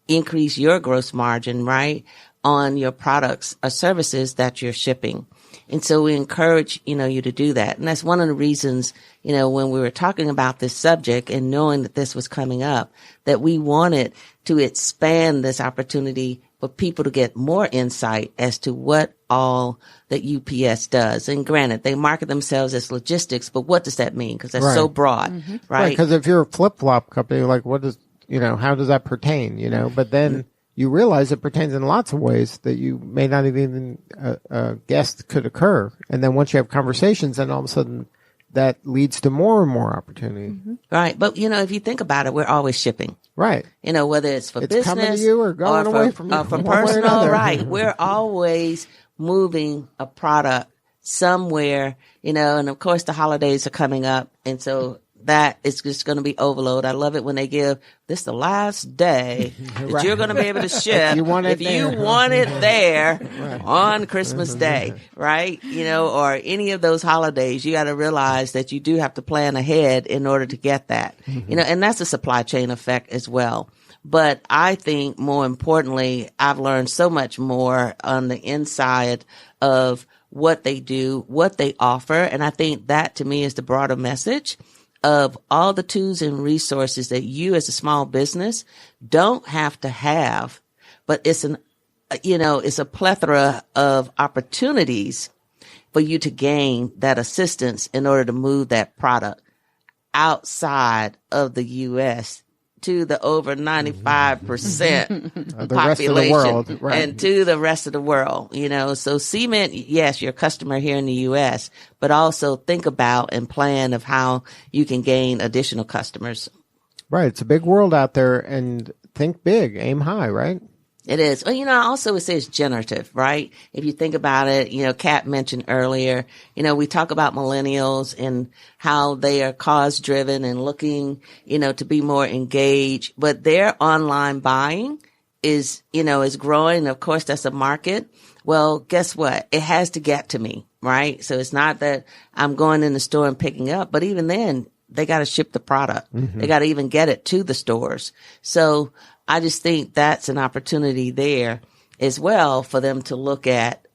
increase your gross margin, right, on your products or services that you're shipping. And so we encourage, you to do that. And that's one of the reasons, when we were talking about this subject and knowing that this was coming up, that we wanted to expand this opportunity for people to get more insight as to what all that UPS does. And granted, they market themselves as logistics, but what does that mean? Because that's so broad, right? Because if you're a flip-flop company, like what does, how does that pertain, But then you realize it pertains in lots of ways that you may not even guess could occur. And then once you have conversations, then all of a sudden that leads to more and more opportunity. Right. But, if you think about it, we're always shipping. Right. Whether it's for business coming to you or going away from you. For personal, right. We're always moving a product somewhere, and of course the holidays are coming up. And so that is just going to be overload. I love it when they give this the last day that you're going to be able to ship if you want it there on Christmas Day, right? Or any of those holidays, you got to realize that you do have to plan ahead in order to get that, and that's a supply chain effect as well. But I think more importantly, I've learned so much more on the inside of what they do, what they offer. And I think that to me is the broader message of all the tools and resources that you as a small business don't have to have, but it's a plethora of opportunities for you to gain that assistance in order to move that product outside of the U.S. to the over 95% the population rest of the world, right. And to the rest of the world, so cement, yes, your customer here in the U.S., but also think about and plan of how you can gain additional customers. Right. It's a big world out there, and think big, aim high, right? It is. Well, also it says generative, right? If you think about it, Kat mentioned earlier, we talk about millennials and how they are cause driven and looking, to be more engaged, but their online buying is growing. Of course, that's a market. Well, guess what? It has to get to me, right? So it's not that I'm going in the store and picking up, but even then they got to ship the product. Mm-hmm. They got to even get it to the stores. So I just think that's an opportunity there as well for them to look at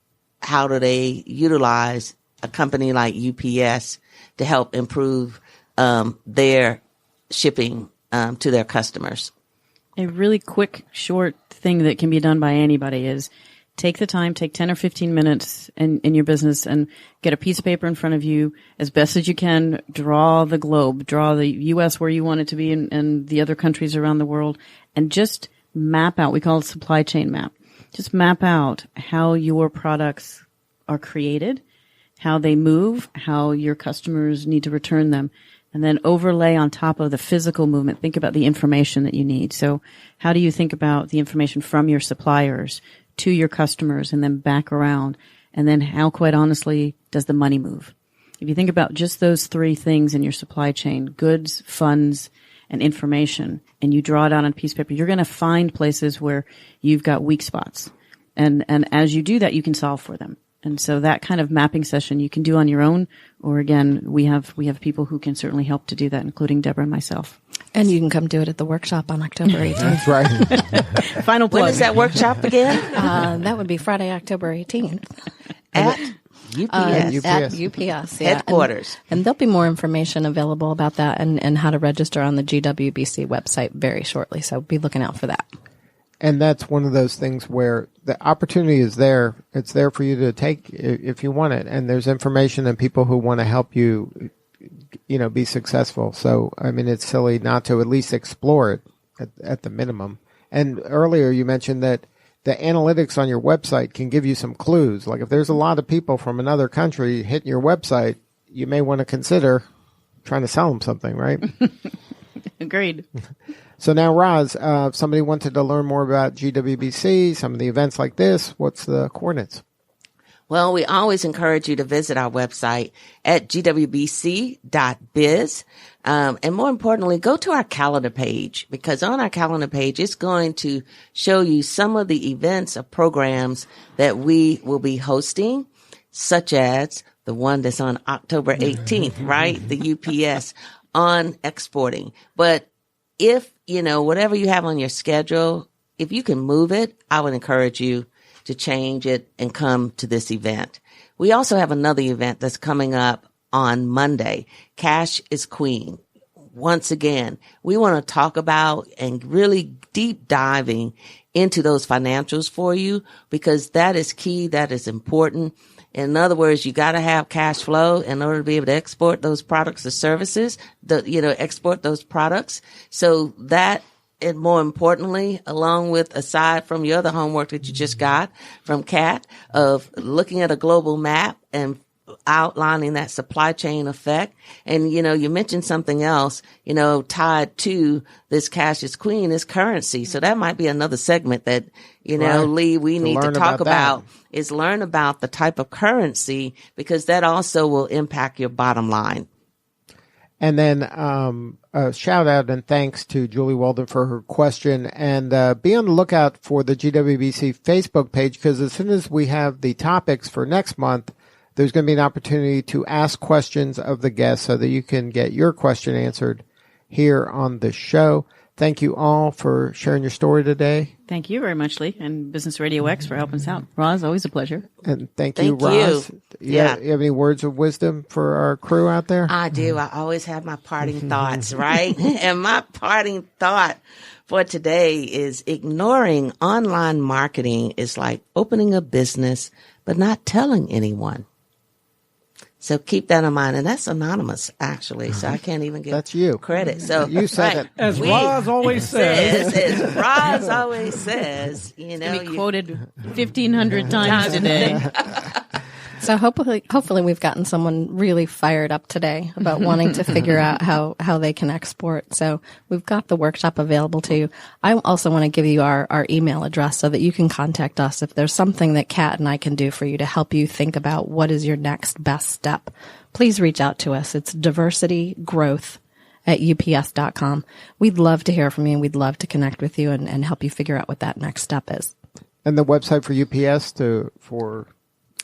how do they utilize a company like UPS to help improve their shipping to their customers. A really quick, short thing that can be done by anybody is take the time, take 10 or 15 minutes in your business and get a piece of paper in front of you as best as you can. Draw the globe, draw the U.S. where you want it to be and the other countries around the world, and just map out. We call it supply chain map. Just map out how your products are created, how they move, how your customers need to return them, and then overlay on top of the physical movement. Think about the information that you need. So how do you think about the information from your suppliers to your customers and then back around? And then how, quite honestly, does the money move? If you think about just those three things in your supply chain, goods, funds, and information, and you draw it out on a piece of paper, you're going to find places where you've got weak spots. And as you do that, you can solve for them. And so that kind of mapping session you can do on your own, or again, we have people who can certainly help to do that, including Debra and myself. And you can come do it at the workshop on October 18th. That's right. Final plug. When is that workshop again? That would be Friday, October 18th. At UPS. At UPS, yeah. Headquarters. And there'll be more information available about that and how to register on the GWBC website very shortly. So be looking out for that. And that's one of those things where the opportunity is there. It's there for you to take if you want it. And there's information and people who want to help you, be successful. So, I mean, it's silly not to at least explore it at the minimum. And earlier you mentioned that the analytics on your website can give you some clues. Like if there's a lot of people from another country hitting your website, you may want to consider trying to sell them something, right? Agreed. So now, Roz, if somebody wanted to learn more about GWBC, some of the events like this, what's the coordinates? Well, we always encourage you to visit our website at gwbc.biz. And more importantly, go to our calendar page, because on our calendar page, it's going to show you some of the events or programs that we will be hosting, such as the one that's on October 18th, right? The UPS on exporting. But if, whatever you have on your schedule, if you can move it, I would encourage you to change it and come to this event. We also have another event that's coming up on Monday. Cash is Queen. Once again, we want to talk about and really deep diving into those financials for you, because that is key. That is important. In other words, you got to have cash flow in order to be able to export those products or services, export those products. So that, and more importantly, along with, aside from your other homework that you just got from Kat, of looking at a global map and outlining that supply chain effect. And, you mentioned something else, tied to this Cash is Queen is currency. So that might be another segment that, right, Lee, we need to talk about is learn about the type of currency, because that also will impact your bottom line. And then a shout out and thanks to Julie Walden for her question. And be on the lookout for the GWBC Facebook page, because as soon as we have the topics for next month, there's going to be an opportunity to ask questions of the guests so that you can get your question answered here on the show. Thank you all for sharing your story today. Thank you very much, Lee, and Business Radio X for helping us out. Roz, always a pleasure. And thank you, Roz. You have any words of wisdom for our crew out there? I do. I always have my parting thoughts, right? And my parting thought for today is ignoring online marketing is like opening a business but not telling anyone. So keep that in mind. And that's anonymous, actually. So I can't even give credit. So you said it. As Roz always says. As Roz always says, you quoted 1,500 times today. So hopefully we've gotten someone really fired up today about wanting to figure out how they can export. So we've got the workshop available to you. I also want to give you our email address so that you can contact us if there's something that Kat and I can do for you to help you think about what is your next best step. Please reach out to us. It's diversitygrowth@ups.com. We'd love to hear from you. We'd love to connect with you and help you figure out what that next step is. And the website for UPS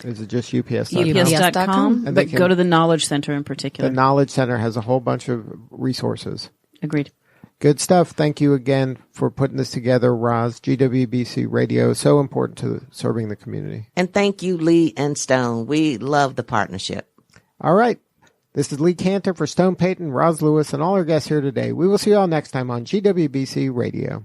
is it just UPS.com? UPS.com, but go to the Knowledge Center in particular. The Knowledge Center has a whole bunch of resources. Agreed. Good stuff. Thank you again for putting this together, Roz. GWBC Radio is so important to serving the community. And thank you, Lee and Stone. We love the partnership. All right. This is Lee Cantor for Stone Payton, Roz Lewis, and all our guests here today. We will see you all next time on GWBC Radio.